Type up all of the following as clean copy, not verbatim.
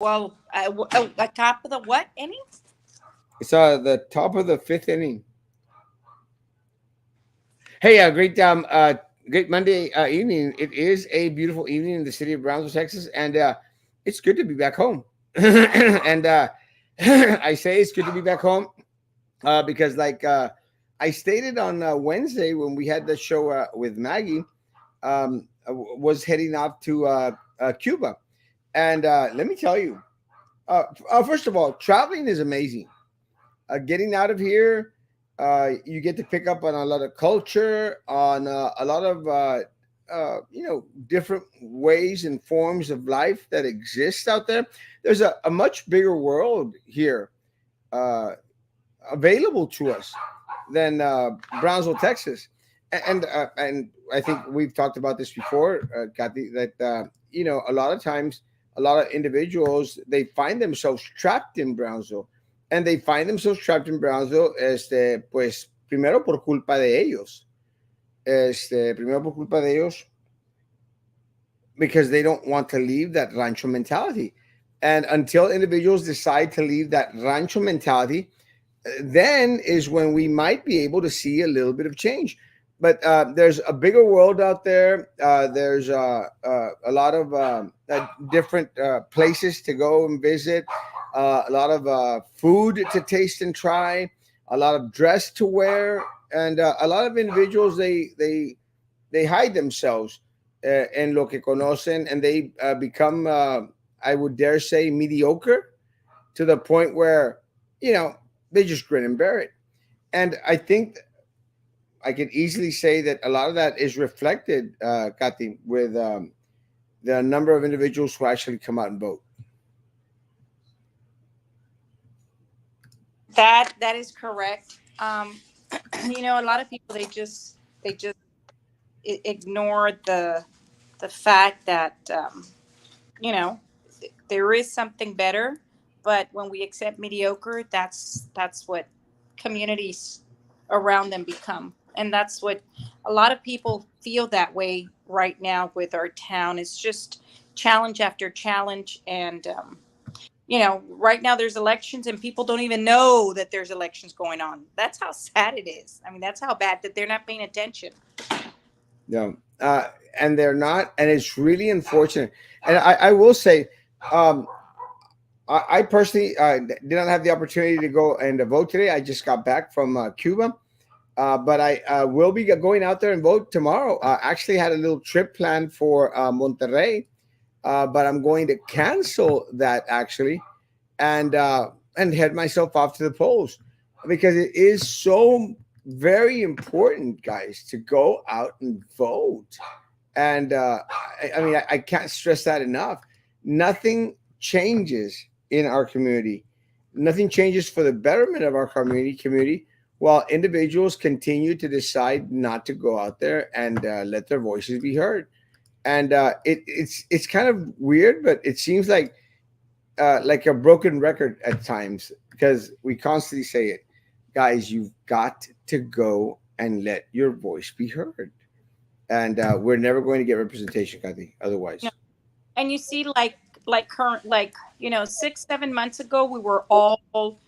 Well, top of the what inning? It's the top of the fifth inning. Hey, great Monday evening. It is a beautiful evening in the city of Brownsville, Texas, and it's good to be back home. And I say it's good to be back home because, I stated on Wednesday when we had the show with Maggie, was heading off to Cuba, and let me tell you, first of all, traveling is amazing. Getting out of here, you get to pick up on a lot of culture, on a lot of different ways and forms of life that exist out there. There's a much bigger world here uh, available to us than Brownsville, Texas, and I think we've talked about this before, Kathy. That a lot of times, a lot of individuals they find themselves trapped in Brownsville, and they find themselves trapped in Brownsville, pues primero por culpa de ellos, primero por culpa de ellos, because they don't want to leave that rancho mentality, and until individuals decide to leave that rancho mentality, then is when we might be able to see a little bit of change. But there's a bigger world out there. There's a lot of different places to go and visit, a lot of food to taste and try, a lot of dress to wear, and a lot of individuals they hide themselves en lo que conocen, and they become, I would dare say, mediocre to the point where you know they just grin and bear it. And I think I could easily say that a lot of that is reflected, Kathy, with the number of individuals who actually come out and vote. That is correct. A lot of people they just ignore the fact that you know there is something better, but when we accept mediocre, that's what communities around them become, and that's what a lot of people feel that way right now with our town. It's just challenge after challenge, and right now there's elections and people don't even know that there's elections going on. That's how sad it is. I mean, that's how bad that they're not paying attention. Yeah, and they're not, and it's really unfortunate. And I will say, um, I personally did not have the opportunity to go and to vote today. I just got back from Cuba. But I will be going out there and vote tomorrow. Actually, had a little trip planned for Monterrey, but I'm going to cancel that actually, and head myself off to the polls because it is so very important, guys, to go out and vote. And I mean, I can't stress that enough. Nothing changes in our community. Nothing changes for the betterment of our community while individuals continue to decide not to go out there and let their voices be heard. And it's kind of weird, but it seems like a broken record at times because we constantly say it, guys. You've got to go and let your voice be heard, and we're never going to get representation, Kathy. No. Otherwise, And you see, like current, 6 7 months ago, we were all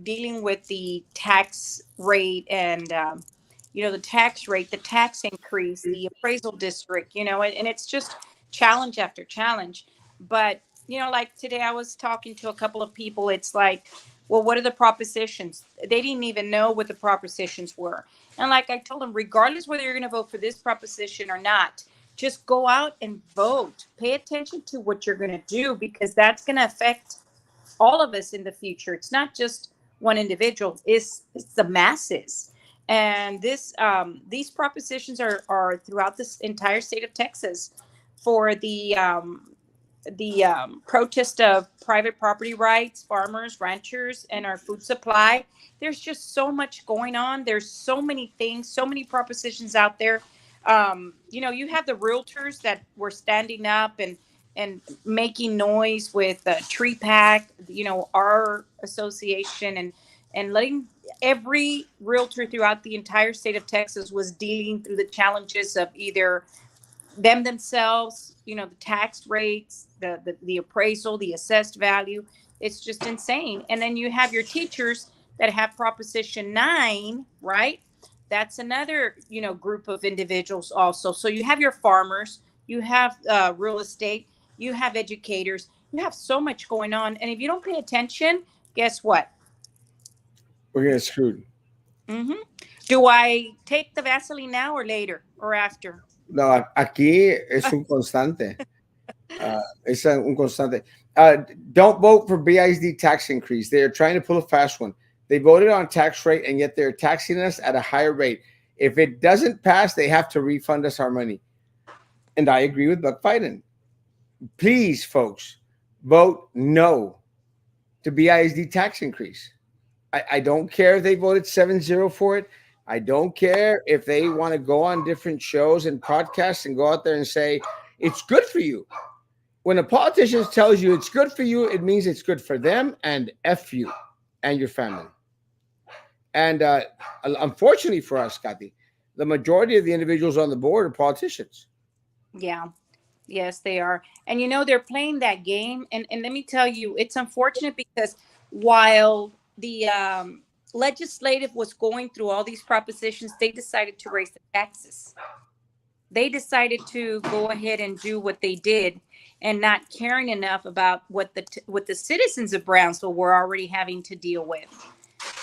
dealing with the tax rate, and the tax rate, the tax increase, the appraisal district, and it's just challenge after challenge. But like today, I was talking to a couple of people. It's like, well, what are the propositions? They didn't even know what the propositions were. And like I told them, regardless whether you're going to vote for this proposition or not, just go out and vote. Pay attention to what you're going to do, because that's going to affect all of us in the future. It's not just one individual; it's the masses. And these propositions are throughout this entire state of Texas for the protest of private property rights, farmers, ranchers, and our food supply. There's just so much going on. There's so many things, so many propositions out there. You have the realtors that were standing up and making noise with Tree Pack, our association, and letting every realtor throughout the entire state of Texas was dealing through the challenges of either them themselves, the tax rates, the appraisal, the assessed value. It's just insane. And then you have your teachers that have Proposition 9, right? That's another, group of individuals also. So you have your farmers, you have real estate, you have educators, you have so much going on. And if you don't pay attention, guess what? We're getting screwed. hmm Do I take the Vaseline now or later or after? No, aquí es un constante. It's un constante. Don't vote for BISD tax increase. They are trying to pull a fast one. They voted on tax rate, and yet they're taxing us at a higher rate. If it doesn't pass, they have to refund us our money. And I agree with Buck Biden. Please, folks, vote no to BISD tax increase. I don't care if they voted 7-0 for it. I don't care if they want to go on different shows and podcasts and go out there and say it's good for you. When a politician tells you it's good for you, it means it's good for them and F you and your family. And unfortunately for us, Kathy, the majority of the individuals on the board are politicians. Yeah. Yes, they are. And they're playing that game. And let me tell you, it's unfortunate because while the legislative was going through all these propositions, they decided to raise the taxes. They decided to go ahead and do what they did and not caring enough about what the citizens of Brownsville were already having to deal with.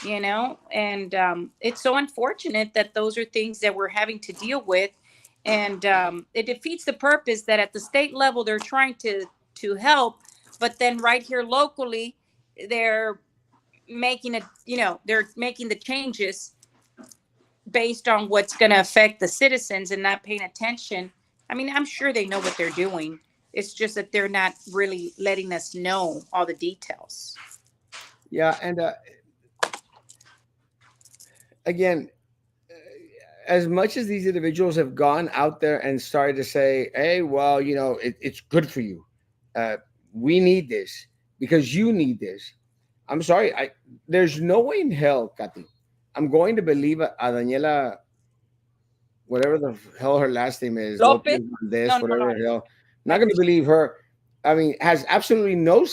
And it's so unfortunate that those are things that we're having to deal with, and it defeats the purpose that at the state level they're trying to help, but then right here locally they're they're making the changes based on what's going to affect the citizens and not paying attention. I mean, I'm sure they know what they're doing. It's just that they're not really letting us know all the details. Yeah, and again, as much as these individuals have gone out there and started to say, "Hey, well, it's good for you. Uh, we need this because you need this." I'm sorry. There's no way in hell, Kathy. I'm going to believe a Daniela, whatever the hell her last name is, Lopez? Lopez Valdez, No, no, whatever no. the hell. I'm I not going to appreciate. believe her. I mean, has absolutely no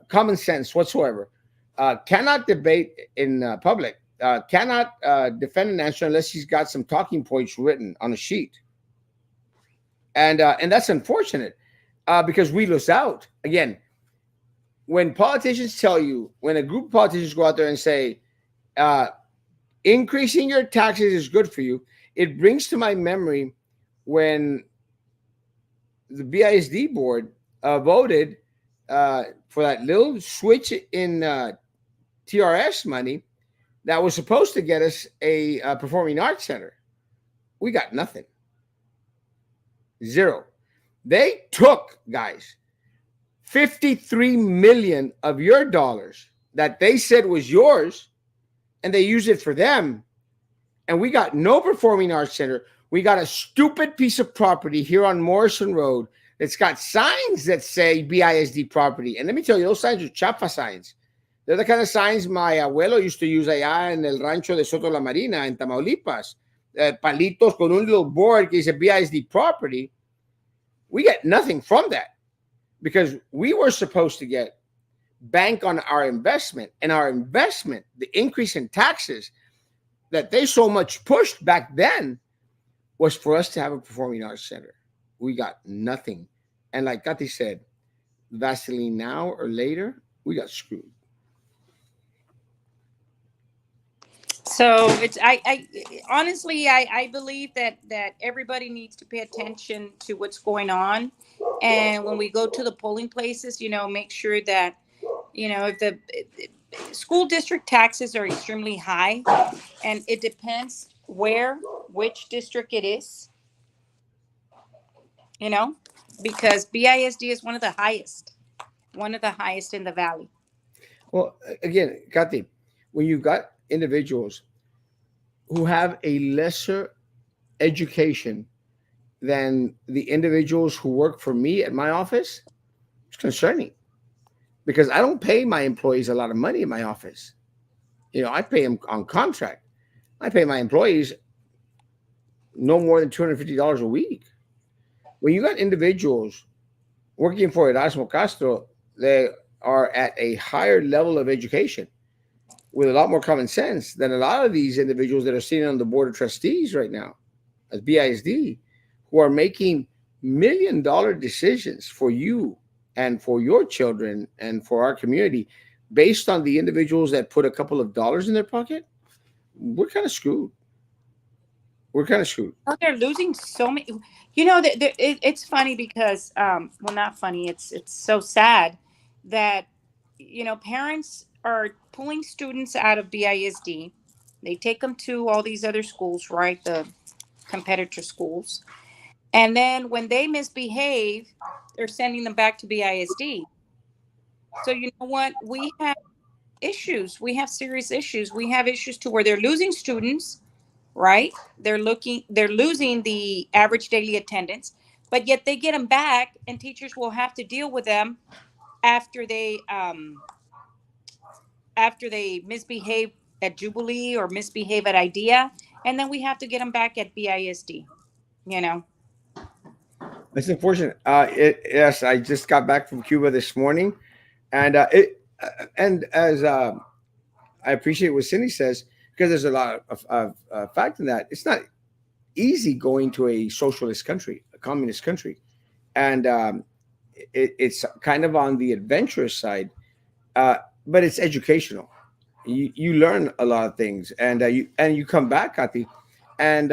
common sense whatsoever. Cannot debate in public. Cannot defend an answer unless she's got some talking points written on a sheet. And that's unfortunate because we lose out again. When politicians tell you, when a group of politicians go out there and say, uh, increasing your taxes is good for you, it brings to my memory when the BISD board voted for that little switch in TRS money that was supposed to get us a performing arts center. We got nothing. Zero. They took, guys, 53 million of your dollars that they said was yours, and they used it for them. And we got no performing arts center. We got a stupid piece of property here on Morrison Road that's got signs that say BISD property. And let me tell you, those signs are chafa signs. They're the kind of signs my abuelo used to use allá en el rancho de Soto La Marina in Tamaulipas. Palitos con un little board que dice BISD property. We get nothing from that because we were supposed to get bank on our investment, and our investment, the increase in taxes that they so much pushed back then, was for us to have a performing arts center. We got nothing. And like Kati said, Vaseline now or later, we got screwed. So I honestly, I believe that everybody needs to pay attention to what's going on, and when we go to the polling places, make sure that if the school district taxes are extremely high, and it depends which district it is, you know, because BISD is one of the highest in the valley. Well, again, Kati, when you got individuals who have a lesser education than the individuals who work for me at my office, it's concerning because I don't pay my employees a lot of money in my office. I pay them on contract. I pay my employees no more than $250 a week. when you got individuals working for Erasmo Castro, they are at a higher level of education with a lot more common sense than a lot of these individuals that are sitting on the board of trustees right now at BISD, who are making $1 million decisions for you and for your children and for our community based on the individuals that put a couple of dollars in their pocket. We're kind of screwed. We're kind of screwed. Oh, they're losing so many. It's funny because, well, not funny. It's so sad that parents are pulling students out of BISD. They take them to all these other schools, right? The competitor schools, and then when they misbehave, they're sending them back to BISD. So you know what? We have issues. We have serious issues. We have issues to where they're losing students, right? They're losing the average daily attendance, but yet they get them back, and teachers will have to deal with them after they misbehave at Jubilee or misbehave at IDEA, and then we have to get them back at BISD. You know, It's unfortunate. Yes, I just got back from Cuba this morning, and as I appreciate what Cindy says because there's a lot of fact in that. It's not easy going to a socialist country, a communist country, and it's kind of on the adventurous side, uh, but it's educational. You learn a lot of things, and you come back, Kati, and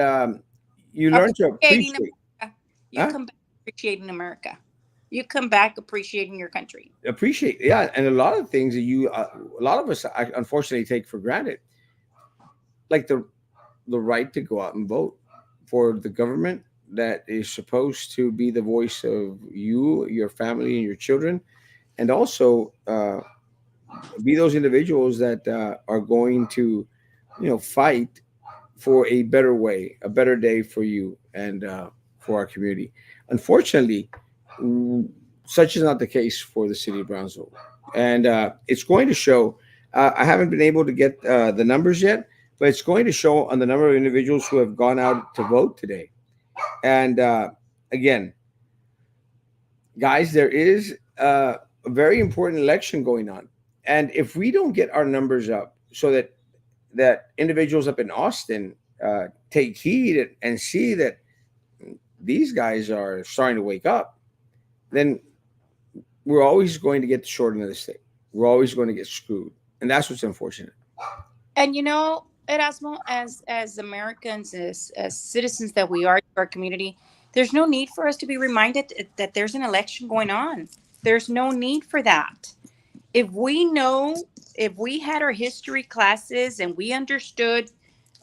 you learn to appreciating appreciate. America. You Huh? come back appreciating America. You come back appreciating your country. Appreciate, yeah, and a lot of things that a lot of us unfortunately take for granted, like the right to go out and vote for the government that is supposed to be the voice of you, your family, and your children, and also be those individuals that are going to, fight for a better way, a better day for you and for our community. Unfortunately, mm, such is not the case for the city of Brownsville, and it's going to show. I haven't been able to get the numbers yet, but it's going to show on the number of individuals who have gone out to vote today. And again, guys, there is a very important election going on, and if we don't get our numbers up so that individuals up in Austin take heed and see that these guys are starting to wake up, then we're always going to get the short end of the stick. We're always going to get screwed, and that's what's unfortunate. And Erasmo, as Americans, as citizens that we are to our community, there's no need for us to be reminded that there's an election going on. There's no need for that. If we know, if we had our history classes and we understood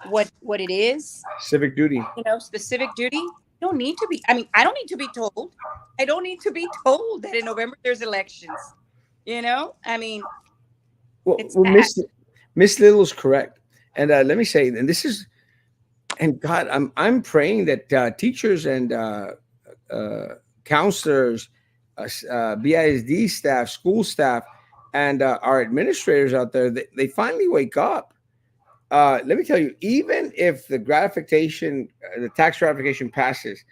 what it is, Civic duty. the civic duty, you don't need to be. I mean, I don't need to be told. I don't need to be told that in November there's elections. I mean, it's Well, sad. Miss Little's correct, and let me say, and this is, and God, I'm praying that teachers and uh, counselors, BISD staff, school staff, and our administrators out there, they finally wake up. Let me tell you, even if the tax gratification passes,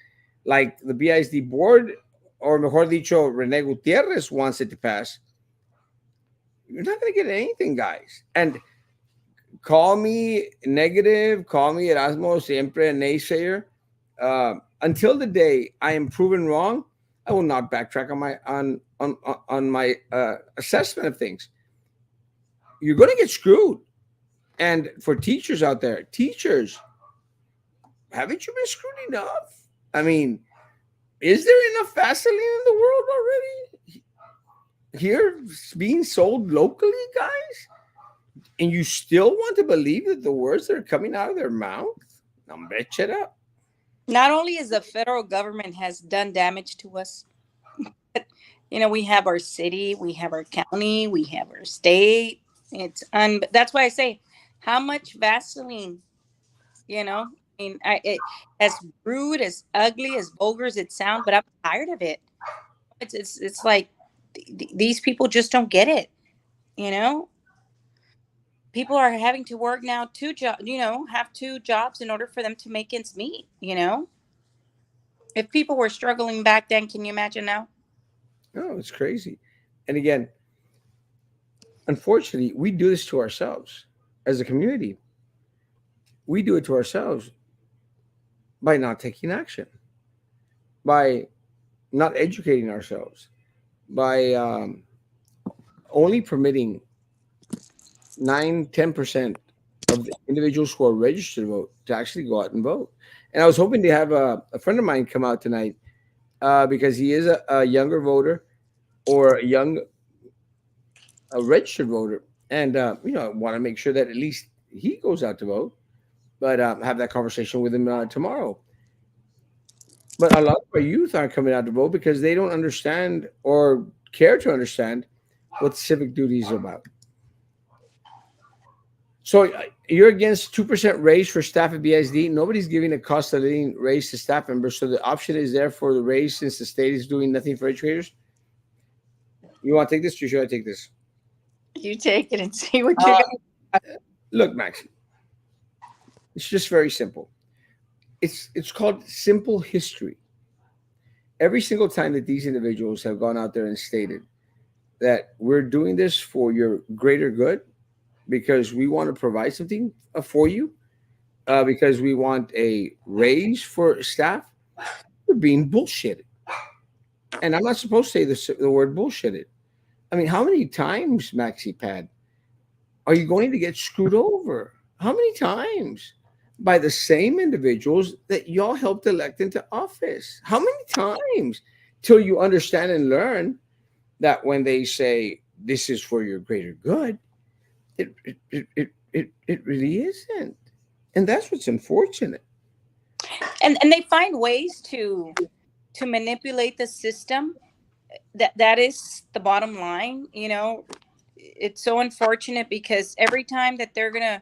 like the BISD board, or mejor dicho, Rene Gutierrez wants it to pass, you're not going to get anything, guys. And call me negative, call me Erasmo, siempre a naysayer. Until the day I am proven wrong, I will not backtrack on my assessment of things. You're going to get screwed. And for teachers out there, teachers, haven't you been screwed enough? I mean, is there enough Vaseline in the world already? Here being sold locally, guys? And you still want to believe that the words that are coming out of their mouth? Now, bet it up. Not only is the federal government has done damage to us, but we have our city, we have our county, we have our state. That's why I say, how much Vaseline? I mean, as rude, as ugly, as vulgar as it sounds, but I'm tired of it. It's like these people just don't get it. You know, people are having to work now have 2 jobs in order for them to make ends meet. If people were struggling back then, can you imagine now? No, it's crazy. And again, unfortunately, we do this to ourselves as a community. We do it to ourselves by not taking action, by not educating ourselves, by only permitting 9, 10% of the individuals who are registered to vote to actually go out and vote. And I was hoping to have a friend of mine come out tonight because he is a younger voter or a young a registered voter, and I want to make sure that at least he goes out to vote. But have that conversation with him tomorrow. But a lot of our youth aren't coming out to vote because they don't understand or care to understand what civic duty is about. So you're against 2% raise for staff at BSD. Nobody's giving a cost of living raise to staff members. So the option is there for the raise since the state is doing nothing for educators. You want to take this or should I take this? You take it and see what you Uh, got. look, Maxi, it's just very simple. It's called simple history. Every single time that these individuals have gone out there and stated that we're doing this for your greater good because we want to provide something for you, because we want a raise for staff, we're being bullshitted. And I'm not supposed to say the word bullshitted. I mean, how many times, Maxi Pad, are you going to get screwed over? How many times? By the same individuals that y'all helped elect into office. How many times till you understand and learn that when they say this is for your greater good, it really isn't. And that's what's unfortunate. And they find ways to manipulate the system. That is the bottom line. It's so unfortunate because every time that they're gonna,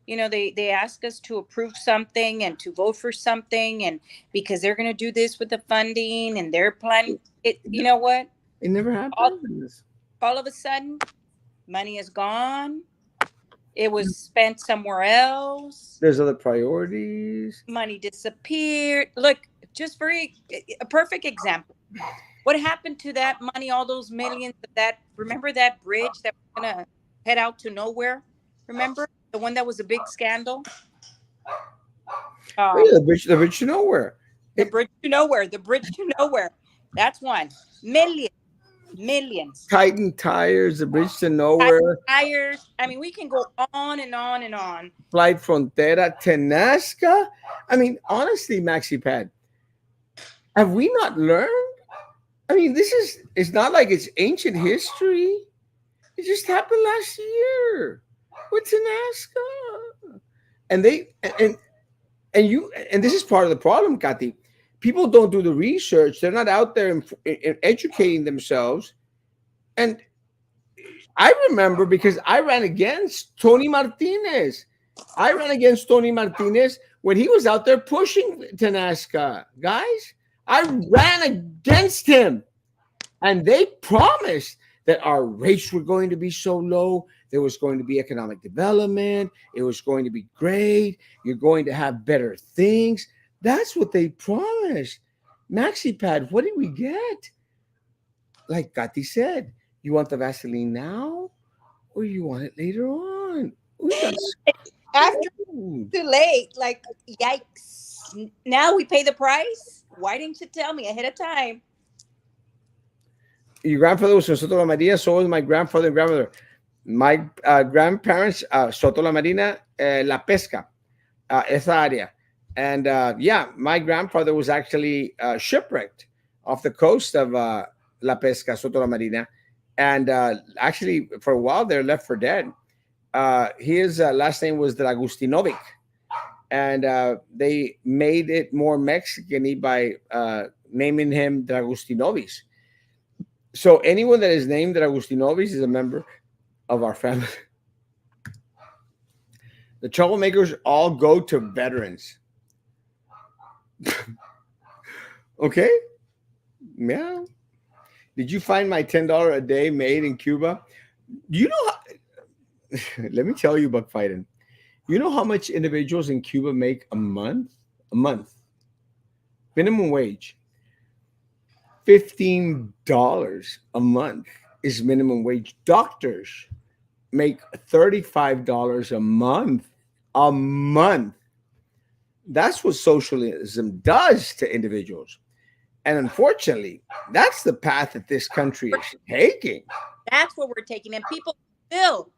they ask us to approve something and to vote for something, and because they're gonna do this with the funding and they're planning it, you know what, It never all, happens. all of a sudden money is gone. It was spent somewhere else. There's other priorities. Money disappeared. Look, just very a perfect example. What happened to that money, all those millions of that? Remember that bridge that was gonna head out to nowhere? Remember the one that was a big scandal? Oh, yeah, Um, the bridge to nowhere. the It bridge to nowhere, the bridge to nowhere. That's one. Millions, millions. Titan tires, the bridge to Tire- nowhere, Tires. I mean, we can go on and on and on. Flight Frontera, Tenasca. I mean, honestly, Maxi Pad, have we not learned? I mean, it's not like it's ancient history. It just happened last year with Tenasca. And they and you and this is part of the problem, Kathy. People don't do the research. They're not out there in educating themselves. And I remember because I ran against Tony Martinez. I ran against Tony Martinez when he was out there pushing Tenasca. Guys, I ran against him. And they promised that our rates were going to be so low. There was going to be economic development. It was going to be great. You're going to have better things. That's what they promised. Maxi Pad, what did we get? Like Kati said, you want the Vaseline now or you want it later on? We got After screwed. too late, like yikes. Now we pay the price. Why didn't you tell me ahead of time? Your grandfather was from Soto La Maria, so was my grandfather and grandmother. My grandparents, Soto La Marina, La Pesca, esa área. And yeah, my grandfather was actually shipwrecked off the coast of La Pesca, Soto La Marina. And actually, for a while, they're left for dead. His last name was Dragustinovic. And they made it more Mexican by naming him Dragustinovis. So anyone that is named Dragustinovis is a member of our family. The troublemakers all go to veterans. Okay? Yeah. Did you find my $10 a day made in Cuba? You know how, let me tell you about fighting. You know how much individuals in Cuba make a month? A month. Minimum wage, $15 a month is minimum wage. Doctors make $35 a month. A month. That's what socialism does to individuals. And unfortunately, that's the path that this country is taking. That's what we're taking, and people still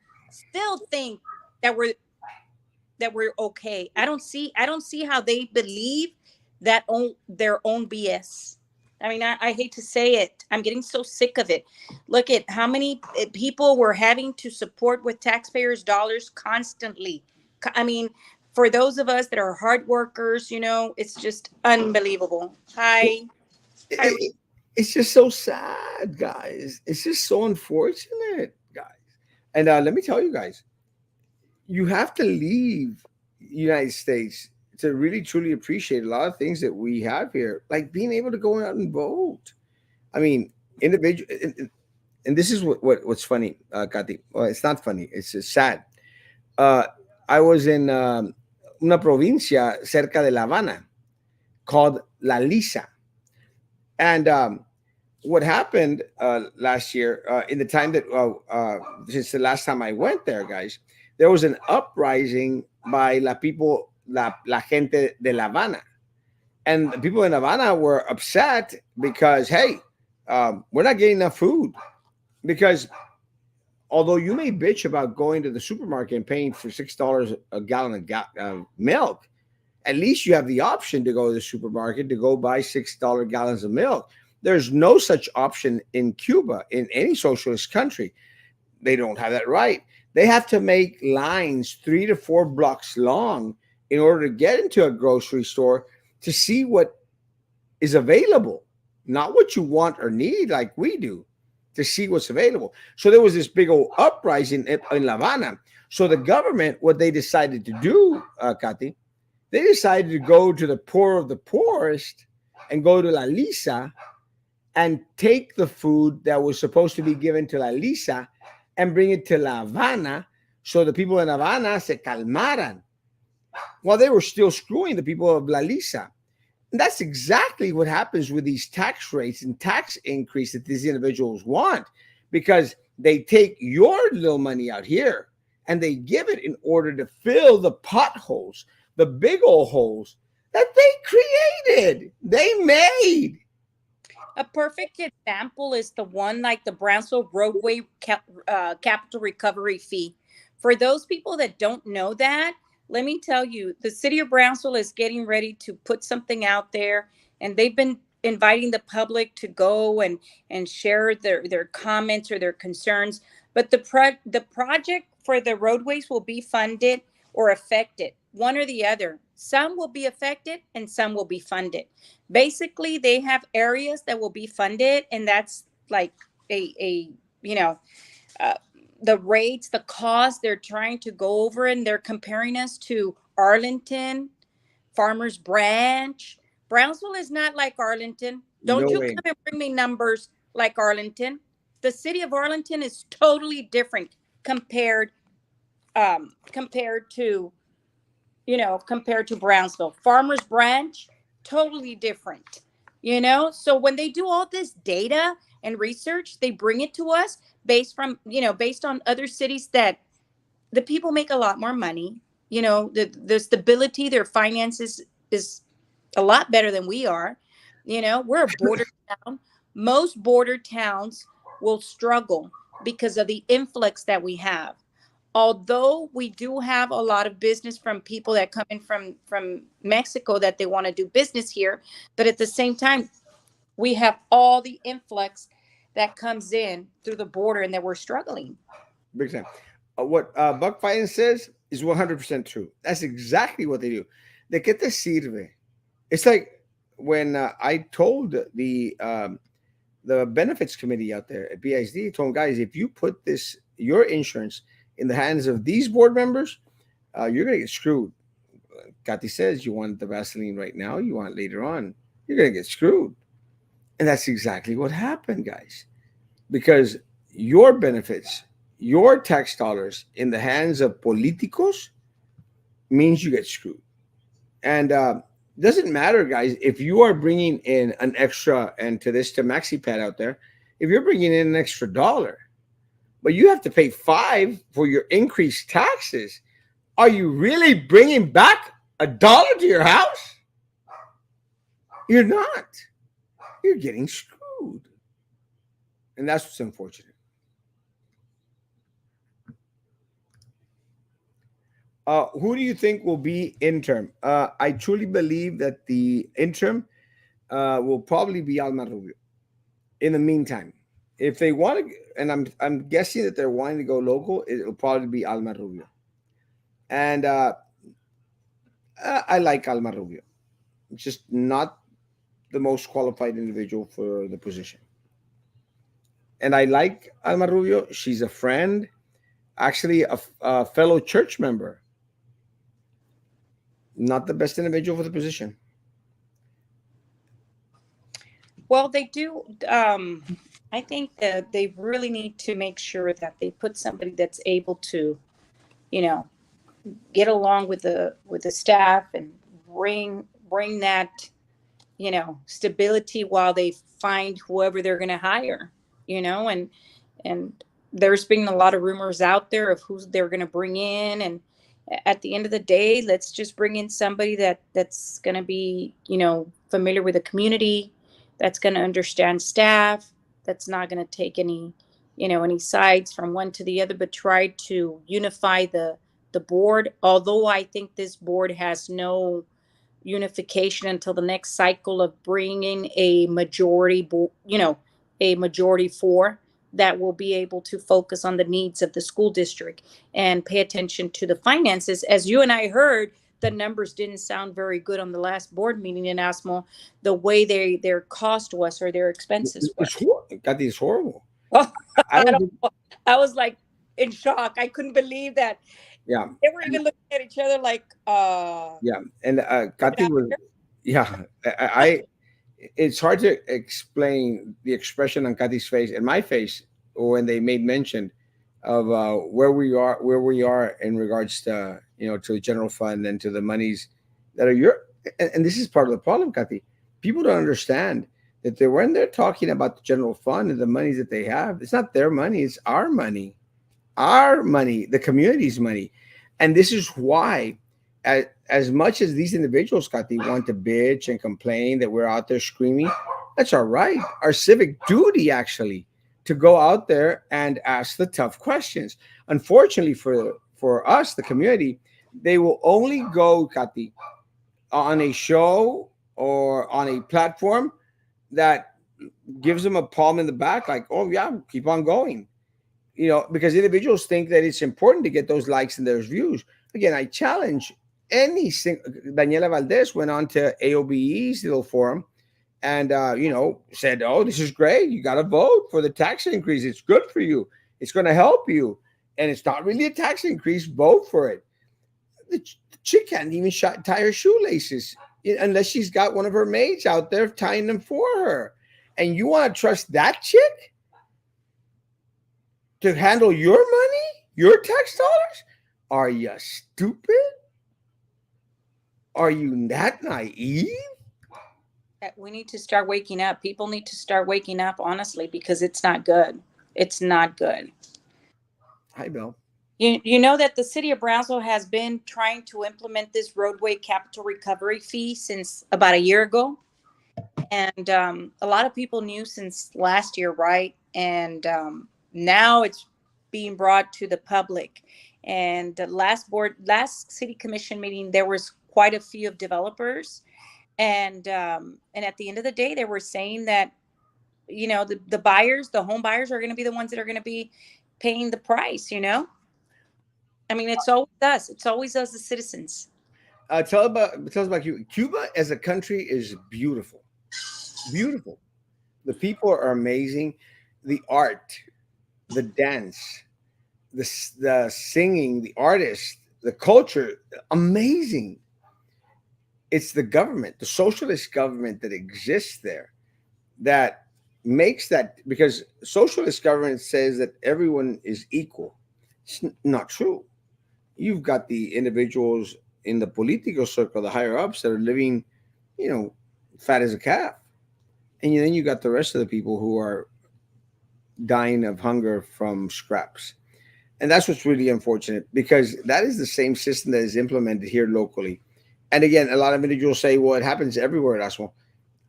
think that we're okay. I don't see how they believe that own their own BS. I mean, I hate to say it. I'm getting so sick of it. Look at how many people we're having to support with taxpayers' dollars constantly. I mean, for those of us that are hard workers, it's just unbelievable. Hi. It- it's just so sad, guys. It's just so unfortunate, guys. And let me tell you guys, you have to leave United States to really truly appreciate a lot of things that we have here, like being able to go out and vote. I mean, individual, and this is what's funny, Kati. Well, it's not funny. It's just sad. Uh, I was in una provincia cerca de La Habana called La Lisa, and what happened last year in the time that since the last time I went there, guys, there was an uprising by la gente de La Habana, and the people in Havana were upset because hey, we're not getting enough food. Because although you may bitch about going to the supermarket and paying for $6 a gallon of milk, at least you have the option to go to the supermarket to go buy $6 gallons of milk. There's no such option in Cuba, in any socialist country. They don't have that right. They have to make lines 3 to 4 blocks long in order to get into a grocery store to see what is available, not what you want or need like we do, to see what's available. So there was this big old uprising in La Habana. So the government, what they decided to do, Kati, they decided to go to the poor of the poorest and go to La Lisa and take the food that was supposed to be given to La Lisa and bring it to La Habana so the people in Havana se calmaran while they were still screwing the people of La Lisa. And that's exactly what happens with these tax rates and tax increase that these individuals want, because they take your little money out here and they give it in order to fill the potholes, the big old holes that they created, they made. A perfect example is the one like the Brownsville roadway capital recovery fee. For those people that don't know that, let me tell you, the city of Brownsville is getting ready to put something out there, and they've been inviting the public to go and share their comments or their concerns. But the project for the roadways will be funded or affected, one or the other. Some will be affected and some will be funded. Basically, they have areas that will be funded, and that's like a you know uh, the rates, the cost they're trying to go over, and they're comparing us to Arlington, Farmers Branch. Brownsville is not like Arlington. No Don't you way. come and bring me numbers like Arlington. The city of Arlington is totally different compared to compared to Brownsville. Farmers Branch, totally different. So when they do all this data and research, they bring it to us based on other cities that the people make a lot more money. The stability, their finances is a lot better than we are. We're a border town. Most border towns will struggle because of the influx that we have. Although we do have a lot of business from people that come in from Mexico that they want to do business here, but at the same time, we have all the influx that comes in through the border and that we're struggling. Big time. What Buck Finance says is 100% true. That's exactly what they do. ¿De qué te sirve? It's like when I told the benefits committee out there at BISD, told them, guys, if you put your insurance in the hands of these board members, you're going to get screwed. Kati says, you want the Vaseline right now, you want it later on, you're going to get screwed. And that's exactly what happened, guys. Because your benefits, your tax dollars in the hands of politicos means you get screwed. And Doesn't matter, guys. If you are bringing in an extra, and to this to maxi pad out there, if you're bringing in an extra dollar, but you have to pay five for your increased taxes, are you really bringing back a dollar to your house? You're not. You're getting screwed, and that's what's unfortunate. Who do you think will be interim? I truly believe that the interim will probably be Alma Rubio. In the meantime, if they want to, and I'm guessing that they're wanting to go local, it'll probably be Alma Rubio. And I like Alma Rubio, just not the most qualified individual for the position. And I like Alma Rubio. She's a friend, actually a fellow church member. Not the best individual for the position. Well, they do. I think that they really need to make sure that they put somebody that's able to, you know, get along with the staff and bring that, stability while they find whoever they're going to hire. And there's been a lot of rumors out there of who they're going to bring in, and at the end of the day, let's just bring in somebody that's going to be, familiar with the community, that's going to understand staff, that's not going to take any sides from one to the other, but try to unify the board. Although I think this board has no unification until the next cycle of bringing a a majority for that will be able to focus on the needs of the school district and pay attention to the finances. As you and I heard, the numbers didn't sound very good on the last board meeting in Asmo, the way their cost was or their expenses were. Kathy, it's horrible. Oh, I I don't don't think. know. I was like in shock. I couldn't believe that Yeah, they were even looking at each other like, yeah, and get Kathy out was. here. Yeah, I it's hard to explain the expression on Kathy's face and my face when they made mention of where we are in regards to to the general fund and to the monies that are your. And this is part of the problem, Kathy. People don't understand that when they're talking about the general fund and the monies that they have, it's not their money; it's our money, the community's money. And this is why, as much as these individuals, Kati, want to bitch and complain that we're out there screaming, that's our right, our civic duty, actually, to go out there and ask the tough questions. Unfortunately for us, the community, they will only go, Kati, on a show or on a platform that gives them a palm in the back, like, oh, yeah, keep on going, because individuals think that it's important to get those likes and those views. Again, I challenge any Daniela Valdez went on to AOBE's little forum and said, "Oh, this is great. You got to vote for the tax increase. It's good for you. It's going to help you, and it's not really a tax increase. Vote for it." The chick can't even tie her shoelaces unless she's got one of her maids out there tying them for her. And you want to trust that chick to handle your money, your tax dollars? Are you stupid? Are you that naive? We need to start waking up. People need to start waking up, honestly, because it's not good. It's not good. Hi, Bill. You know that the city of Brownsville has been trying to implement this roadway capital recovery fee since about a year ago, and a lot of people knew since last year, right? And now it's being brought to the public. And the last city commission meeting, there was quite a few of developers, and at the end of the day, they were saying that the buyers, the home buyers, are going to be the ones that are going to be paying the price. I mean, it's always us. It's always us, the citizens. Tell us about Cuba. Cuba as a country is beautiful, beautiful. The people are amazing. The art, the dance, the singing, the artists, the culture, amazing. It's the government, the socialist government that exists there, that makes that, because socialist government says that everyone is equal. It's not true. You've got the individuals in the political circle, the higher ups, that are living. you know, fat as a calf. And then you got the rest of the people who are dying of hunger from scraps. And that's what's really unfortunate because that is the same system that is implemented here locally. And again, a lot of individuals say, well, it happens everywhere. That's well,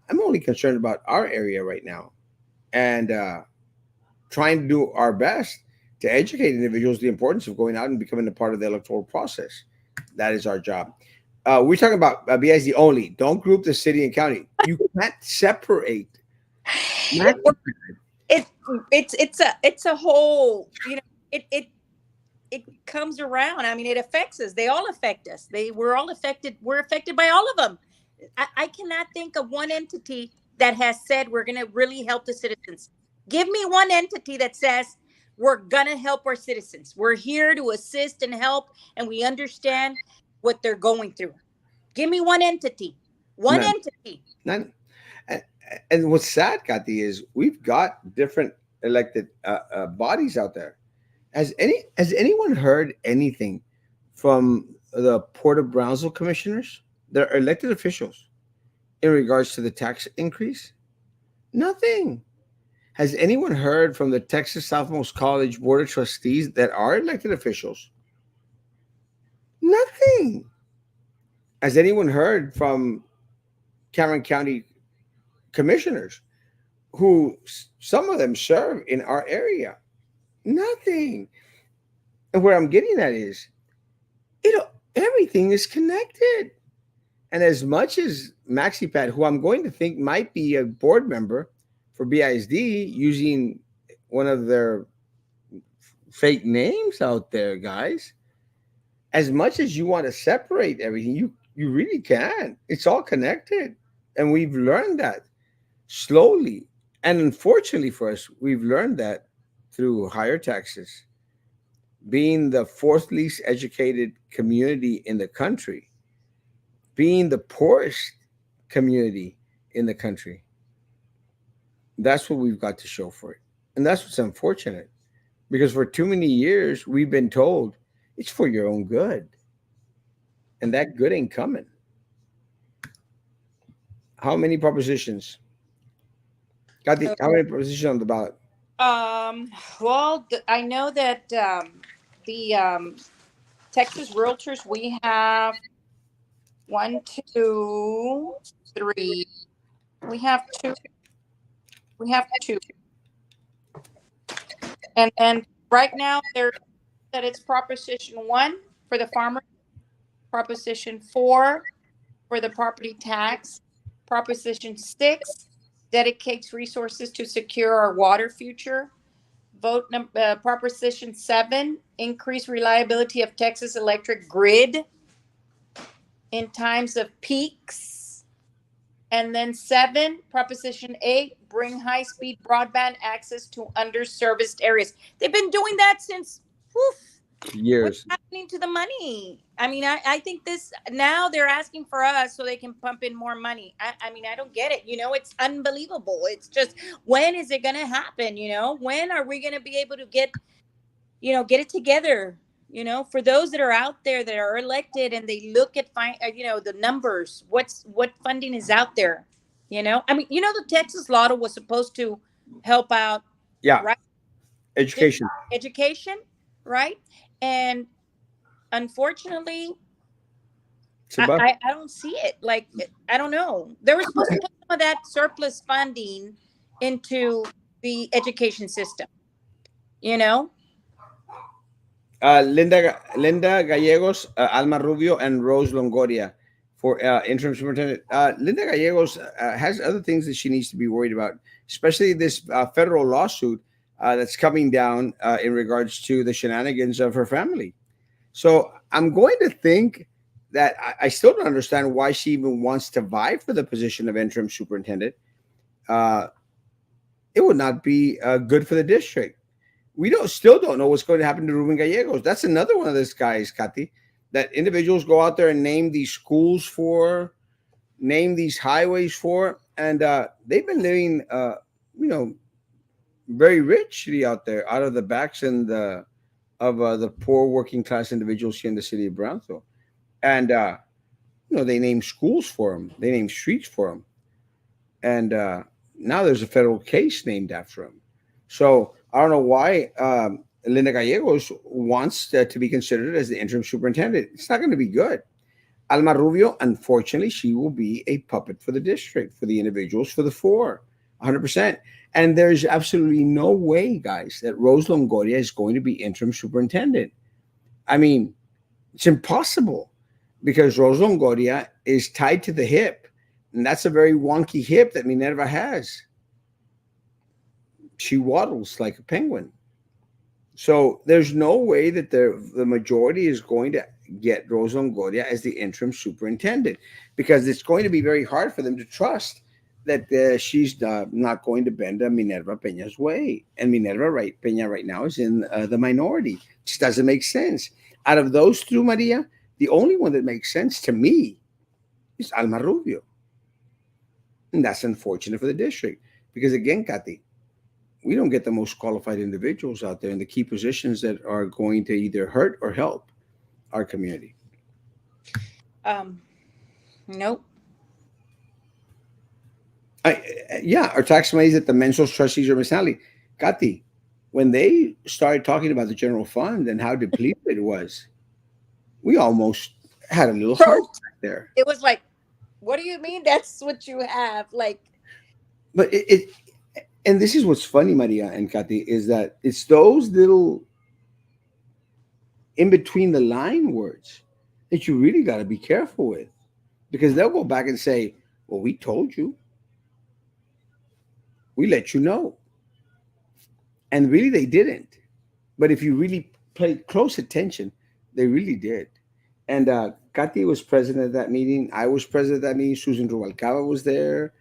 I'm only concerned about our area right now and trying to do our best to educate individuals the importance of going out and becoming a part of the electoral process. That is our job. We're talking about BISD only. Don't group the city and county. You can't separate. it it's a whole, it comes around. I mean, it affects us. They all affect us. We're all affected. We're affected by all of them. I cannot think of one entity that has said we're going to really help the citizens. Give me one entity that says we're going to help our citizens. We're here to assist and help, and we understand what they're going through. Give me one entity. One None. entity. None. And, and what's sad, Kathy, is we've got different elected bodies out there. Has anyone heard anything from the Port of Brownsville commissioners? They're elected officials in regards to the tax increase. Nothing. Has anyone heard from the Texas Southmost College Board of Trustees that are elected officials? Nothing. Has anyone heard from Cameron County commissioners who some of them serve in our area? Nothing. And where I'm getting at is, everything is connected. And as much as MaxiPad, who I'm going to think might be a board member for BISD using one of their fake names out there, guys, as much as you want to separate everything, you really can. It's all connected. And we've learned that slowly. And unfortunately for us, we've learned that through higher taxes, being the fourth least educated community in the country, being the poorest community in the country. That's what we've got to show for it. And that's what's unfortunate because for too many years, we've been told it's for your own good. And that good ain't coming. How many propositions? Got the how So, many propositions on the ballot? well, I know that the Texas Realtors, we have one, two, three. We have two. We have two, and then right now there that it's Proposition 1 for the farmer, Proposition 4 for the property tax, Proposition 6 dedicates resources to secure our water future. Proposition 7 increase reliability of Texas electric grid in times of peaks. And then 7, Proposition 8, bring high speed broadband access to underserviced areas. They've been doing that since, woof, what's Years. happening to the money? I mean, I think this now they're asking for us so they can pump in more money. I mean, I don't get it. It's unbelievable. It's just, when is it going to happen? When are we going to be able to get it together? For those that are out there that are elected and they look at the numbers, what funding is out there? I mean, the Texas Lotto was supposed to help out, Yeah. right? Did Education. education, right? And unfortunately, It's a buff. I don't see it. Like, I don't know. They were supposed to put some of that surplus funding into the education system, you know? Linda Gallegos, Alma Rubio, and Rose Longoria for interim superintendent. Linda Gallegos has other things that she needs to be worried about, especially this federal lawsuit that's coming down in regards to the shenanigans of her family. So I'm going to think that I still don't understand why she even wants to vie for the position of interim superintendent. Uh, it would not be good for the district. We don't know what's going to happen to Ruben Gallegos. That's another one of those guys, Kathy, that individuals go out there and name these schools for, name these highways for, and they've been living, you know, very richly out there, out of the backs and the poor working class individuals here in the city of Brownsville. And They named schools for him. They named streets for him, and now there's a federal case named after him. So I don't know why Linda Gallegos wants to be considered as the interim superintendent. It's not going to be good. Alma Rubio, unfortunately, she will be a puppet for the district, for the individuals, for the four, 100%. And there's absolutely no way, guys, that Rose Longoria is going to be interim superintendent. I mean, it's impossible because Rose Longoria is tied to the hip. And that's a very wonky hip that Minerva has. She waddles like a penguin. So there's no way that the majority is going to get Rose Longoria as the interim superintendent because it's going to be very hard for them to trust that she's not going to bend Minerva Peña's way. And Peña right now is in the minority. It just doesn't make sense. Out of those two, Maria, the only one that makes sense to me is Alma Rubio. And that's unfortunate for the district because, again, Kathy, we don't get the most qualified individuals out there in the key positions that are going to either hurt or help our community. Um, nope. Yeah, our tax money is at the Mensos trustees or Miss Sally. Kati, when they started talking about the general fund and how depleted it was, we almost had a little heart So attack there. it was like, what do you mean? That's what you have? Like, But and this is what's funny, Maria and Kati, is that it's those little in between the line words that you really got to be careful with because they'll go back and say, well, we told you, we let you know. And really, they didn't. But if you really pay close attention, they really did. And Katy was president of that meeting. I was president of that meeting. Susan Rubalcaba was there.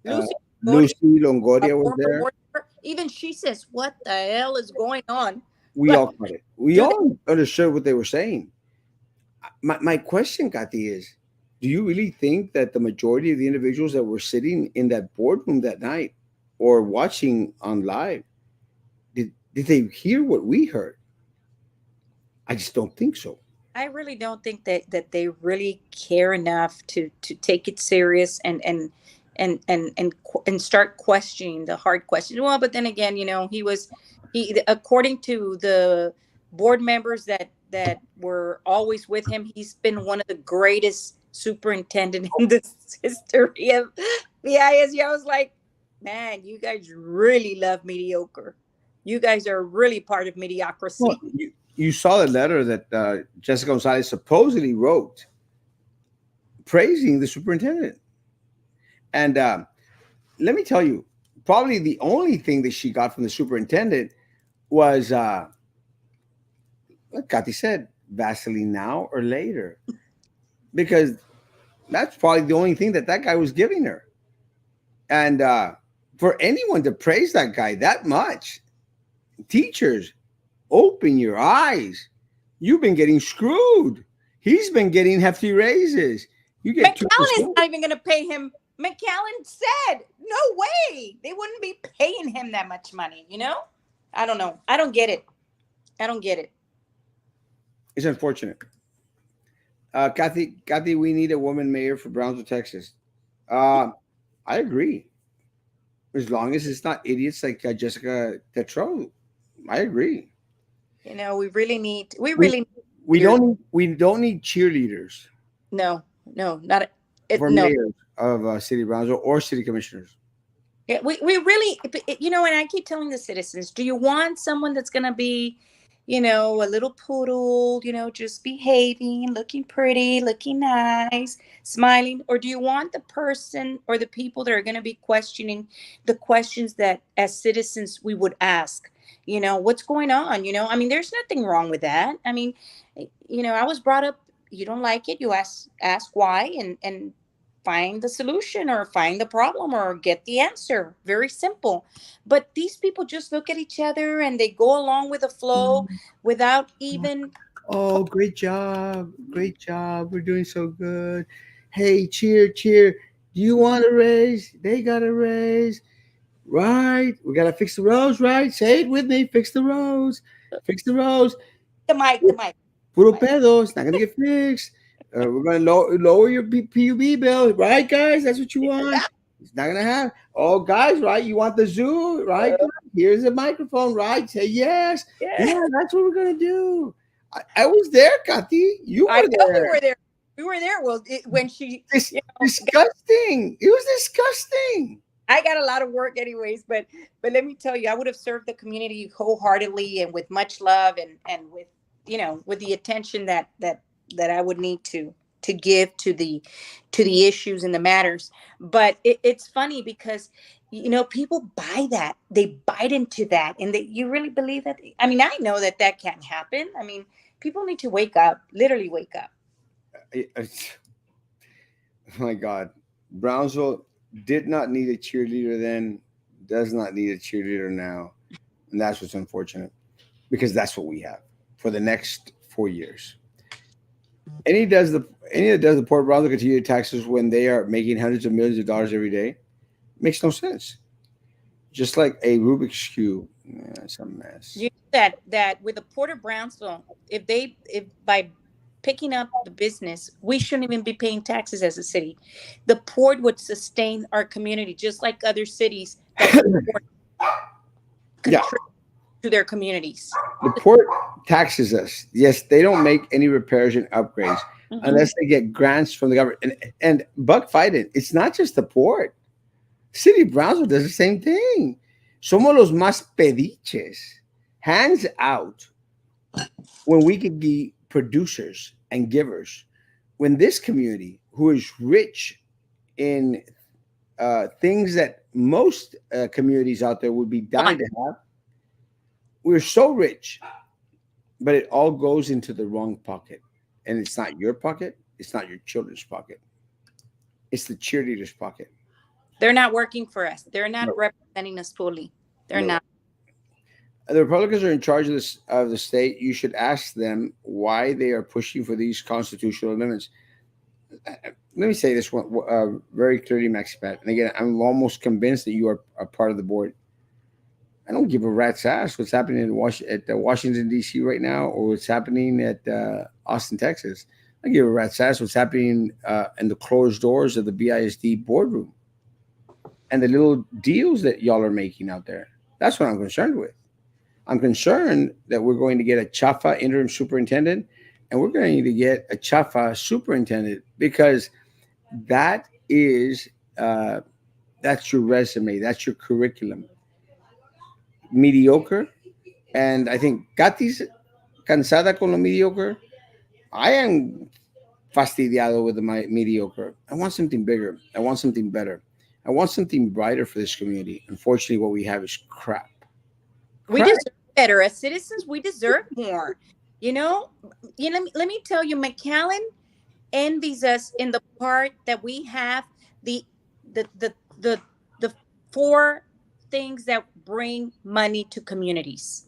Uh, Lucy Longoria, Lucy a Longoria was former there. board member, even she says, "What the hell is going on?" We Like, all caught it. We do they? all understood what they were saying. My question, Katy, is do you really think that the majority of the individuals that were sitting in that boardroom that night or watching on live, did they hear what we heard? I just don't think so. I really don't think that they really care enough to take it serious and start questioning the hard questions. Well, but then again, he according to the board members that were always with him, he's been one of the greatest superintendent in the history of the ISU. I was like, man, you guys really love mediocre. You guys are really part of Well, mediocrity. you saw the letter that Jessica Gonzalez supposedly wrote praising the superintendent. And let me tell you, probably the only thing that she got from the superintendent was, like Kathy said, Vaseline now or later. Because that's probably the only thing that that guy was giving her. And for anyone to praise that guy that much, teachers, open your eyes. You've been getting screwed. He's been getting hefty raises. You get McAllen is 2%. not even going to pay him. McAllen said, no way. They wouldn't be paying him that much money, you know? I don't know. I don't get it. I don't get it. It's unfortunate. Kathy, we need a woman mayor for Brownsville, Texas. Uh, I agree. As long as it's not idiots like Jessica Tetro, I agree. We We really need we leaders. don't need cheerleaders No, no, not it. for No. mayors of City of Brownsville or city commissioners. Yeah, we really, and I keep telling the citizens, do you want someone that's going to be, a little poodle, just behaving, looking pretty, looking nice, smiling? Or do you want the person or the people that are going to be questioning the questions that as citizens we would ask? What's going on? I mean, there's nothing wrong with that. I mean, I was brought up, you don't like it, you ask why, and find the solution or find the problem or get the answer. Very simple. But these people just look at each other and they go along with the flow without even. Oh, great job. Great job. We're doing so good. Hey, cheer, cheer. Do you want a raise? They got a raise. Right. We got to fix the roads, right? Say it with me. Fix the roads. Fix the roads. The mic, the mic, the Puro mic. pedo. It's not going to get fixed. We're going to lower your PUB bill, right, guys? That's what you want. It's not gonna happen. Oh, guys, right? You want the zoo, right? Here's a microphone, right? Say yes. Yeah. Yeah, that's what we're gonna do. I was there, Kati. You I were know we there. were there. We were there. Well, when she, It's you know, disgusting. It was disgusting. I got a lot of work anyways, but let me tell you, I would have served the community wholeheartedly and with much love and with with the attention that I would need to give to the issues and the matters. But it's funny because people buy that, they bite into that, and that you really believe that. I mean, I know that that can't happen. I mean, people need to wake up, literally wake up. Oh my God, Brownsville did not need a cheerleader then. Does not need a cheerleader now, and that's what's unfortunate because that's what we have for the next 4 years. Any does the any that does the Port Brownsville continue taxes when they are making hundreds of millions of dollars every day makes no sense. Just like a Rubik's cube, yeah, it's a mess. You know that with the Port of Brownsville, if by picking up the business, we shouldn't even be paying taxes as a city. The port would sustain our community just like other cities that port Yeah, contribute to their communities. the port taxes us. Yes, they don't make any repairs and upgrades Mhm. unless they get grants from the government. And Buck fight it. It's not just the port. City of Brownsville does the same thing. Somos los más pediches. Hands out when we could be producers and givers. When this community, who is rich in things that most communities out there would be dying Fun. to have, we're so rich, but it all goes into the wrong pocket. And it's not your pocket, it's not your children's pocket, it's the cheerleader's pocket. They're not working for us. They're not No, representing us fully. They're no. not. The Republicans are in charge of this of the state. You should ask them why they are pushing for these constitutional amendments. Let me say this one very clearly, Max Pat. And again, I'm almost convinced that you are a part of the board. I don't give a rat's ass what's happening at Washington D.C. right now, or what's happening at Austin, Texas. I give a rat's ass what's happening in the closed doors of the BISD boardroom and the little deals that y'all are making out there. That's what I'm concerned with. I'm concerned that we're going to get a Chafa interim superintendent, and we're going to get a Chafa superintendent because that is that's your resume, that's your curriculum. Mediocre, and I think Katy's cansada con lo mediocre. I am fastidiado with my mediocre. I want something bigger. I want something better. I want something brighter for this community. Unfortunately, what we have is crap. We Crap. deserve better as citizens. We deserve more. You know, let me tell you, McAllen envies us in the part that we have the the the four things that bring money to communities.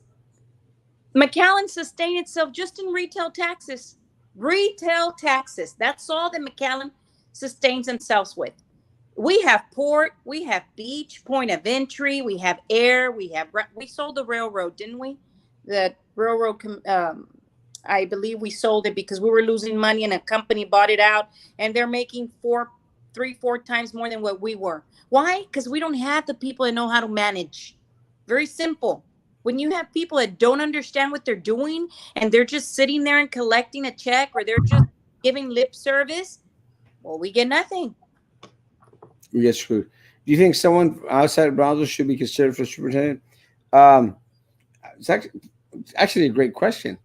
McAllen sustained itself just in retail taxes. Retail taxes. That's all that McAllen sustains themselves with. We have port, we have beach, point of entry, we have air, we sold the railroad, didn't we? The railroad I believe we sold it because we were losing money and a company bought it out and they're making four times more than what we were. Why? Because we don't have the people that know how to manage. Very simple. When you have people that don't understand what they're doing and they're just sitting there and collecting a check or they're just giving lip service, well, we get nothing. We get screwed. Do you think someone outside of Brownsville should be considered for superintendent? Um, it's actually a great question.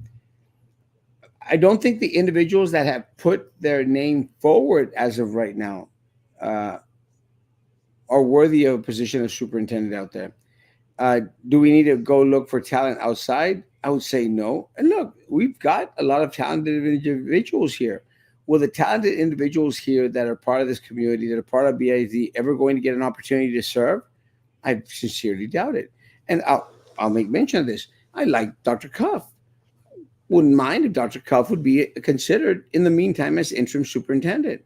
I don't think the individuals that have put their name forward as of right now uh, are worthy of a position of superintendent out there. Do we need to go look for talent outside? I would say no. And look, we've got a lot of talented individuals here. Will the talented individuals here that are part of this community, that are part of BIZ, ever going to get an opportunity to serve? I sincerely doubt it. And I'll make mention of this. I like Dr. Cuff. Wouldn't mind if Dr. Cuff would be considered in the meantime as interim superintendent.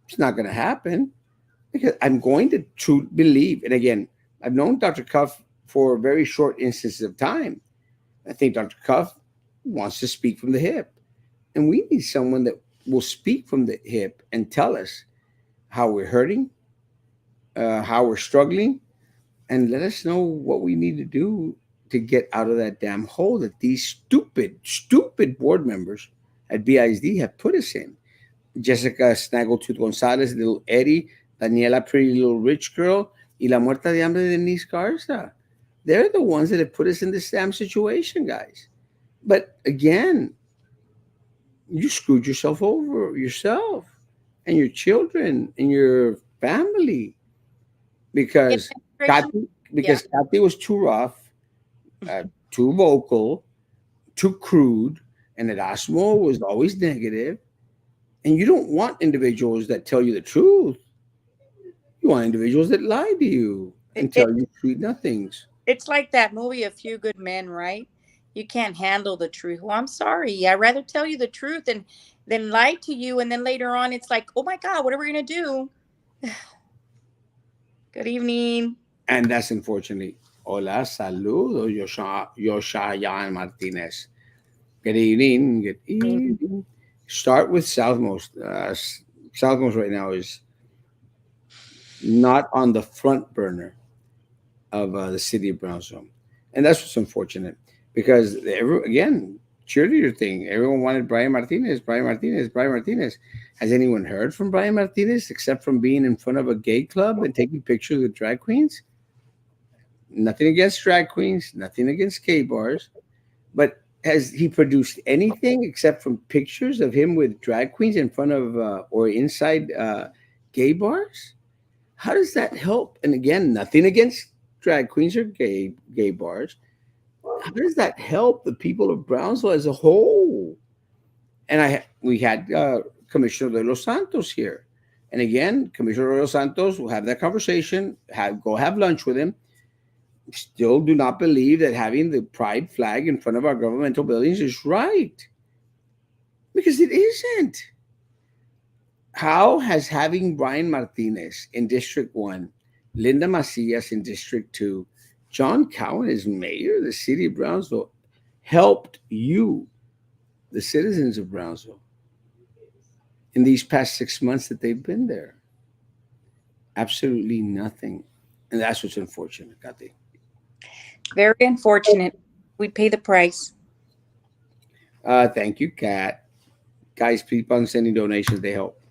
It's not going to happen because I'm going to believe, and again, I've known Dr. Cuff for very short instances of time. I think Dr. Cuff wants to speak from the hip, and we need someone that will speak from the hip and tell us how we're hurting, how we're struggling, and let us know what we need to do to get out of that damn hole that these stupid board members at BISD have put us in. Jessica Snaggletooth Gonzalez, little Eddie, Daniela, pretty little rich girl, y la muerta de hambre de Denise Garza. They're the ones that have put us in this damn situation, guys. But again, you screwed yourself over yourself and your children and your family The because administration. Kathy, Yeah. Kathy was too rough, too vocal, too crude, and Erasmo was always negative. And you don't want individuals that tell you the truth. You want individuals that lie to you It, and it tell you sweet nothings. it's like that movie A Few Good Men, right? You can't handle the truth. Well, I'm sorry. I'd rather tell you the truth than lie to you, and then later on it's like, oh my God, what are we gonna do? Good evening. And that's unfortunately. Hola, saludos, Yoshayan Martinez. Good evening. Good evening. Start with Southmost. Southmost right now is not on the front burner of the city of Brownsville. And that's what's unfortunate because, again, cheerleader thing. Everyone wanted Brian Martinez, Brian Martinez, Brian Martinez. Has anyone heard from Brian Martinez except from being in front of a gay club and taking pictures with drag queens? Nothing against drag queens, nothing against gay bars, but has he produced anything except from pictures of him with drag queens in front of or inside gay bars? How does that help? And again, nothing against drag queens or gay bars. How does that help the people of Brownsville as a whole? And we had Commissioner de los Santos here, and again, Commissioner de los Santos will have that conversation. Have lunch with him. Still, do not believe that having the pride flag in front of our governmental buildings is right because it isn't. How has having Brian Martinez in District 1, Linda Macias in District 2, John Cowan as mayor of the city of Brownsville helped you, the citizens of Brownsville, in these past 6 months that they've been there? Absolutely nothing. And that's what's unfortunate, Kathy. Very unfortunate. We pay the price. Thank you, Kat. Guys, keep on sending donations. They help.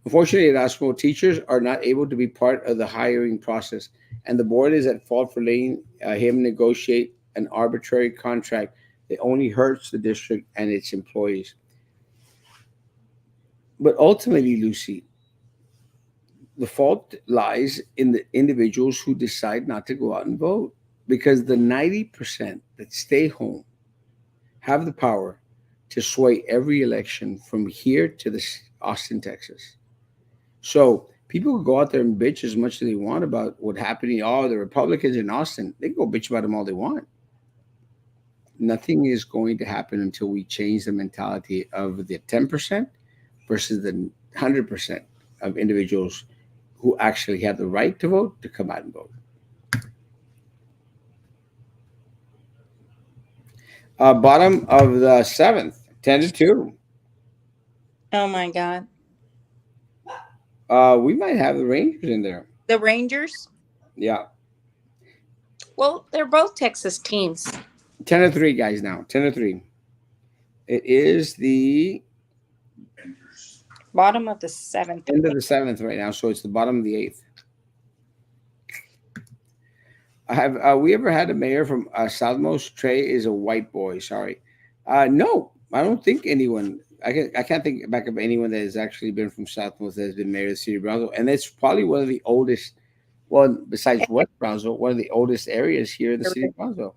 Unfortunately, Erasmo teachers are not able to be part of the hiring process, and the board is at fault for letting him negotiate an arbitrary contract that only hurts the district and its employees. But ultimately, Lucy, the fault lies in the individuals who decide not to go out and vote because the 90% that stay home have the power to sway every election from here to Austin, Texas. So people can go out there and bitch as much as they want about what happening. Oh, the Republicans in Austin, they can go bitch about them all they want. Nothing is going to happen until we change the mentality of the 10% versus the 100% of individuals who actually have the right to vote to come out and vote. Bottom of the seventh, 10 to 2. Oh my God. We might have the Rangers in there. The Rangers. Yeah. Well, they're both Texas teams. 10 to 3, guys, now. 10 to 3. It is the Bottom of the seventh. end of the seventh right now, so it's the bottom of the eighth. Have we ever had a mayor from Southmost? Trey is a white boy. Sorry. No, I don't think anyone. I can't think back of anyone that has actually been from Southmost that has been mayor of the city of Brownsville, and it's probably one of the oldest. Well, besides West Brownsville, one of the oldest areas here in the city of Brownsville.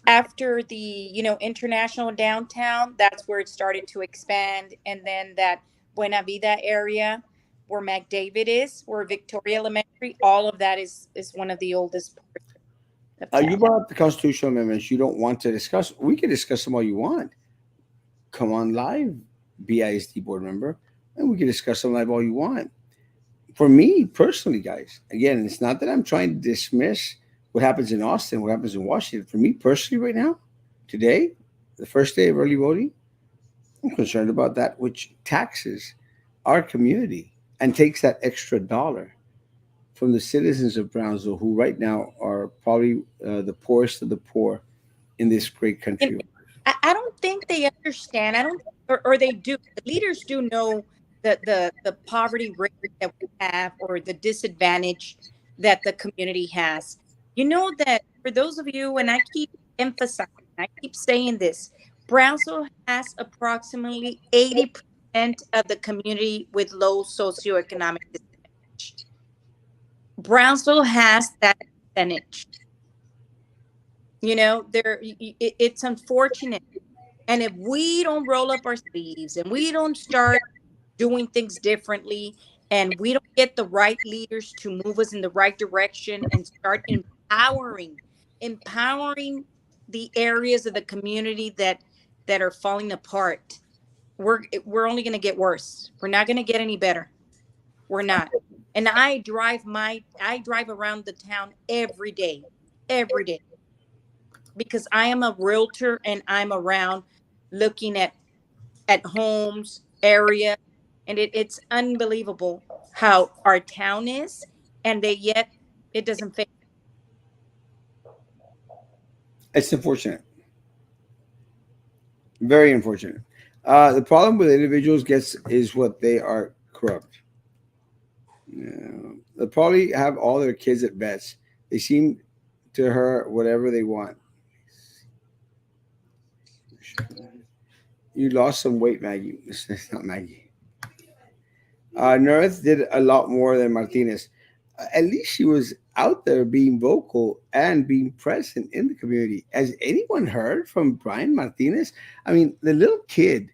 After the international downtown, that's where it started to expand, and then that Buena Vida area where McDavid is, where Victoria Elementary, all of that is one of the oldest parts of You town. brought up the constitutional amendments you don't want to discuss. We can discuss them all you want. Come on live, BISD board member, and we can discuss them live all you want. For me personally, guys, again, it's not that I'm trying to dismiss what happens in Austin, what happens in Washington. For me personally, right now, today, the first day of early voting, I'm concerned about that which taxes our community and takes that extra dollar from the citizens of Brownsville, who right now are probably the poorest of the poor in this great And country. I don't think they understand. I don't, or they do. The leaders do know the poverty rate that we have, or the disadvantage that the community has. You know that for those of you, and I keep emphasizing, I keep saying this, Brownsville has approximately 80% of the community with low socioeconomic disadvantage. Brownsville has that percentage. You know, it's unfortunate. And if we don't roll up our sleeves and we don't start doing things differently, and we don't get the right leaders to move us in the right direction and start empowering the areas of the community that are falling apart, we're only going to get worse. We're not going to get any better. We're not. And I drive around the town every day, because I am a realtor and I'm around looking at homes, area, and it's unbelievable how our town is, and they yet it doesn't fit. It's unfortunate, very unfortunate. The problem with individuals gets is what they are corrupt. Yeah. They probably have all their kids at vets. They seem to her whatever they want. You lost some weight, Maggie. It's not Maggie. Nerth did a lot more than Martinez. At least she was out there being vocal and being present in the community. Has anyone heard from Brian Martinez? I mean, the little kid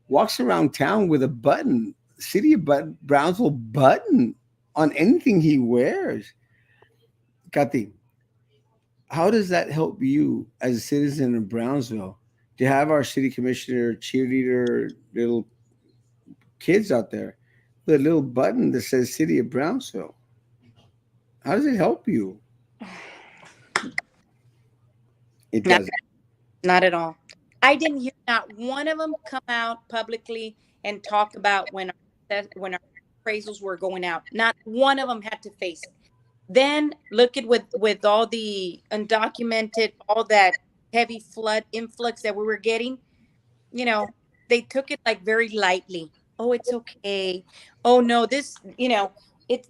walks around town with a button, City of Brownsville button on anything he wears. Kathy, how does that help you as a citizen of Brownsville to have our city commissioner, cheerleader, little kids out there with a little button that says City of Brownsville? How does it help you? It Not, doesn't. not at all. I didn't hear not one of them come out publicly and talk about when our appraisals were going out. Not one of them had to face it. Then look at with all the undocumented, all that heavy flood influx that we were getting. You know, they took it like very lightly. Oh, it's okay. Oh no, this,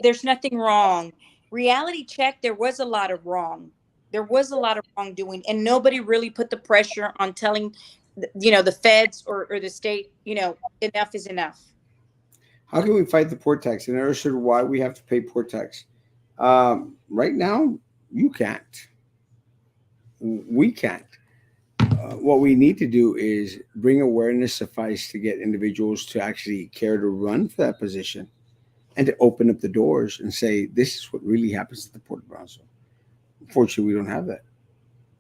there's nothing wrong. Reality check, there was a lot of wrong. There was a lot of wrongdoing, and nobody really put the pressure on telling, the feds or the state, enough is enough. How can we fight the port tax? And I understood why we have to pay port tax. Right now, you can't. We can't. What we need to do is bring awareness suffice to get individuals to actually care to run for that position and to open up the doors and say, this is what really happens at the Port of Brownsville. Unfortunately, we don't have that.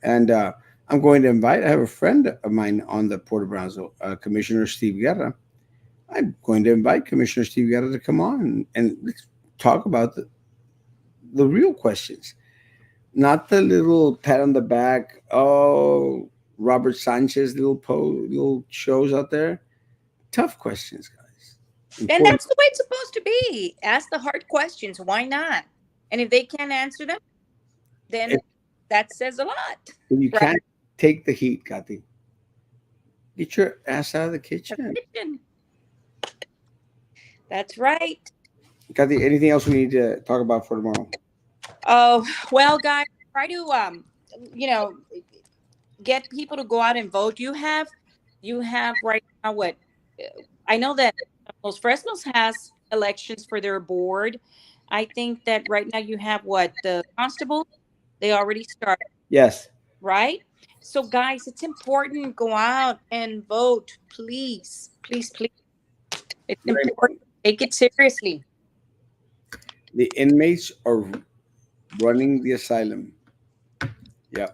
And I'm going to invite, I have a friend of mine on the Port of Brownsville, Commissioner Steve Guerra. I'm going to invite Commissioner Steve Guerra to come on and let's talk about the real questions, not the little pat on the back. Oh, Robert Sanchez little shows out there. Tough questions, guys. And Important. that's the way it's supposed to be. Ask the hard questions. Why not? And if they can't answer them, If, then that says a lot, if you right? can't take the heat, Kathy, get your ass out of the The kitchen. kitchen. That's right. Kathy, anything else we need to talk about for tomorrow? Oh, well, guys, try to you know, get people to go out and vote. You have right now what, I know that Los Fresnos has elections for their board. I think that right now you have what, the constable, they already started, Yes. right? So guys, it's important, go out and vote, please, please, please. It's Very important. important. Take it seriously. The inmates are running the asylum. Yeah.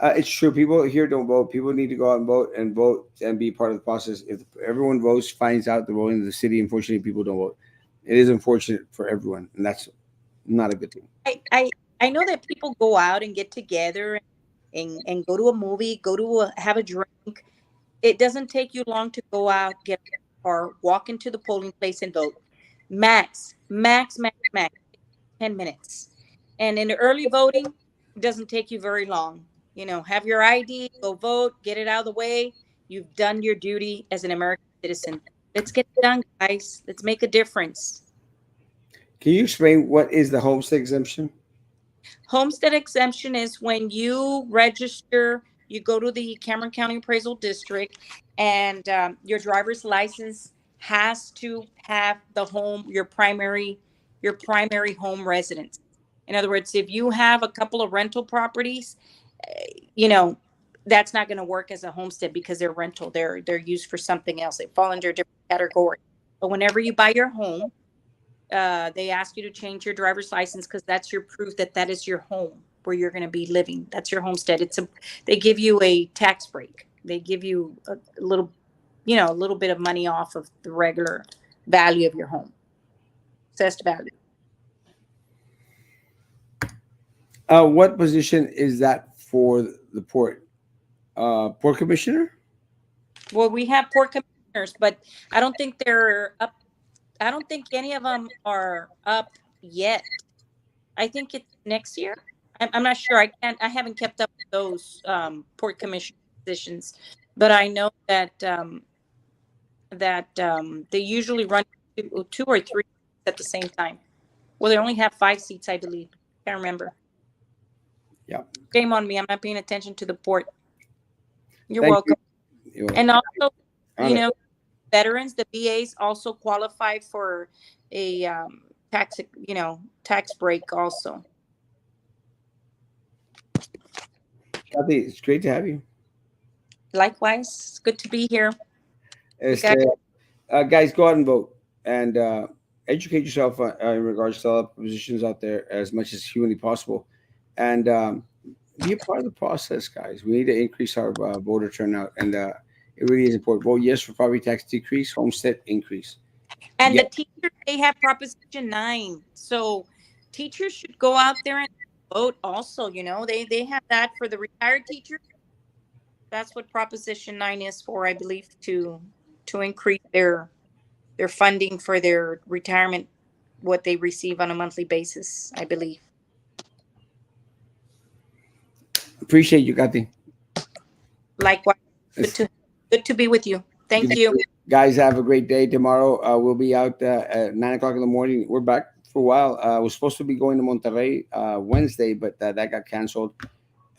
It's true. People here don't vote. People need to go out and vote and be part of the process. If everyone votes, finds out they're voting in the city, unfortunately, people don't vote. It is unfortunate for everyone, and that's not a good thing. I know that people go out and get together and go to a movie, have a drink. It doesn't take you long to go out, get or walk into the polling place and vote. Max, 10 minutes. And in the early voting, it doesn't take you very long. You know, have your ID, go vote, get it out of the way. You've done your duty as an American citizen. Let's get it done, guys. Let's make a difference. Can you explain what is the homestead exemption? Homestead exemption is when you register, you go to the Cameron County Appraisal District, and your driver's license has to have the home, your primary home residence. In other words, if you have a couple of rental properties, you know, that's not going to work as a homestead because they're rental. They're used for something else. They fall under a different category. But whenever you buy your home, they ask you to change your driver's license because that's your proof that that is your home where you're going to be living. That's your homestead. They give you a tax break. They give you a little, a little bit of money off of the regular value of your home, assessed value. What position is that for the port? Port commissioner? Well, we have port commissioners, but I don't think they're up. I don't think any of them are up yet. I think it's next year. I'm not sure. I haven't kept up with those port commission positions, but I know that they usually run two or three at the same time. Well, they only have 5 seats, I believe. Can't remember. Yeah. Shame on me. I'm not paying attention to the port. You're Thank you. welcome. You're And welcome. also, On you it. know, veterans, the VAs also qualify for a tax break also. Kathy, it's great to have you. Likewise, it's good to be here. You Este, guys. guys, go out and vote and educate yourself in regards to all the positions out there as much as humanly possible, and be a part of the process, guys. We need to increase our voter turnout, and it really is important. Vote yes for property tax decrease, homestead increase. And Yeah, the teachers, they have Proposition 9. So teachers should go out there and vote also. They have that for the retired teachers. That's what Proposition 9 is for, I believe, to increase their funding for their retirement, what they receive on a monthly basis, I believe. appreciate you, Kathy. Likewise, good It's- to good to be with you. Thank you. Guys, have a great day. Tomorrow we'll be out at 9 o'clock in the morning. We're back for a while. We're supposed to be going to Monterrey Wednesday, but that got canceled.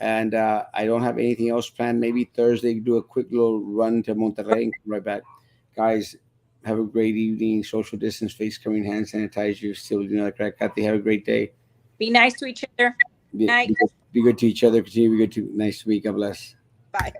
And I don't have anything else planned. Maybe Thursday, do a quick little run to Monterrey and come right back. Guys, have a great evening. Social distance, face covering, hand sanitizer. Still doing that correct. Kathy, have a great day. Be nice to each other. Be, Night. be good to each other. Continue to be good to. Nice to meet. God bless. Bye.